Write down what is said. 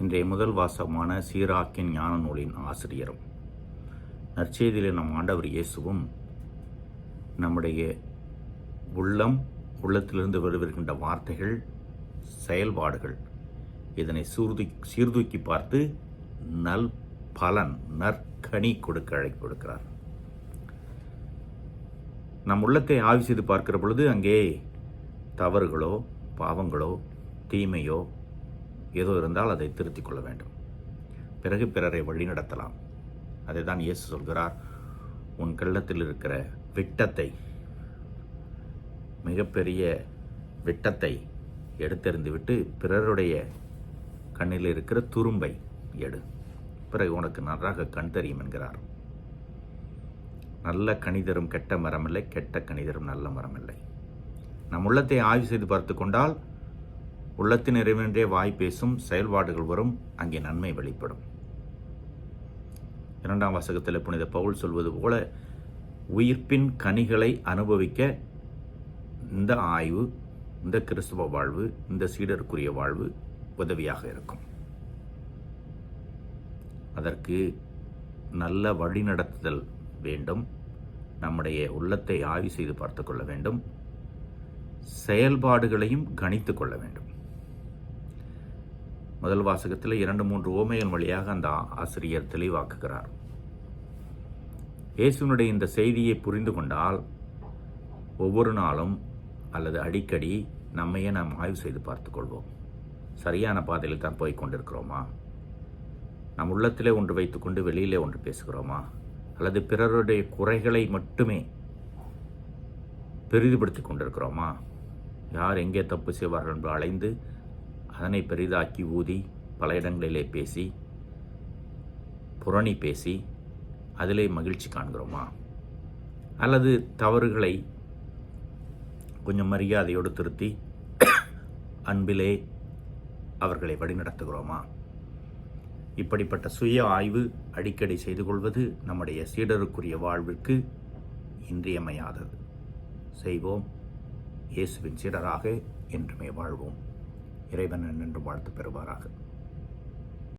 இன்றைய முதல் வாசகமான சீராக்கின் ஞான நூலின் ஆசிரியரும் நற்செய்தியில் நம் ஆண்டவர் இயேசுவும் நம்முடைய உள்ளத்திலிருந்து வருகின்ற வார்த்தைகள், செயல்பாடுகள் இதனை சீர்தூக்கி பார்த்து நல் பலன், நற்கனி கொடுக்க அழைப்பு கொடுக்கிறார். நம் உள்ளத்தை ஆய்வு செய்து பார்க்கிற பொழுது அங்கே தவறுகளோ, பாவங்களோ, தீமையோ ஏதோ இருந்தால் அதை திருத்திக் கொள்ள வேண்டும். பிறகு பிறரை வழிநடத்தலாம். அதை தான் இயேசு சொல்கிறார், உன் கள்ளத்தில் இருக்கிற விட்டத்தை, மிகப்பெரிய விட்டத்தை எடுத்தெறிந்து விட்டு பிறருடைய கண்ணில் இருக்கிற துரும்பை எடு, பிறகு உனக்கு நன்றாக கண் தெரியும் என்கிறார். நல்ல கனிதரும் கெட்ட மரமில்லை, கெட்ட கனிதரும் நல்ல மரமில்லை. நம் உள்ளத்தை ஆய்வு செய்து பார்த்து கொண்டால் உள்ளத்தின் நிறைவேன்றே வாய் பேசும், செயல்பாடுகள் வரும், அங்கே நன்மை வெளிப்படும். 2ஆம் வாசகத்தில் புனித பவுல் சொல்வது போல உயிர்ப்பின் கனிகளை அனுபவிக்க இந்த ஆய்வு, இந்த கிறிஸ்துவ வாழ்வு, இந்த சீடருக்குரிய வாழ்வு உதவியாக இருக்கும். அதற்கு நல்ல வழிநடத்துதல் வேண்டும். நம்முடைய உள்ளத்தை ஆய்வு செய்து பார்த்து கொள்ள வேண்டும். செயல்பாடுகளையும் கணித்து கொள்ள வேண்டும். முதல் வாசகத்தில் 2-3 உவமைகள் வழியாக அந்த ஆசிரியர் தெளிவாக்குகிறார். இயேசுனுடைய இந்த செய்தியை புரிந்து கொண்டால் ஒவ்வொரு நாளும் அல்லது அடிக்கடி நம்மையே நாம் ஆய்வு செய்து பார்த்து கொள்வோம். சரியான பாதையில் தான் போய் கொண்டிருக்கிறோமா? நம் உள்ளத்திலே ஒன்று வைத்துக்கொண்டு வெளியிலே ஒன்று பேசுகிறோமா? அல்லது பிறருடைய குறைகளை மட்டுமே பெரிதுபடுத்தி கொண்டிருக்கிறோமா? யார் எங்கே தப்பு செய்வார்கள் என்று அலைந்து அதனை பெரிதாக்கி ஊதி பல இடங்களிலே பேசி புரணி பேசி அதிலே மகிழ்ச்சி காண்கிறோமா? அல்லது தவறுகளை கொஞ்சம் மரியாதையோடு திருத்தி அன்பிலே அவர்களை வழிநடத்துகிறோமா? இப்படிப்பட்ட சுய ஆய்வு அடிக்கடி செய்து கொள்வது நம்முடைய சீடருக்குரிய வாழ்விற்கு இன்றியமையாதது. செய்வோம். இயேசுவின் சீடராக என்றுமே வாழ்வோம். இறைவன் என்று வாழ்த்து பெறுவாராக.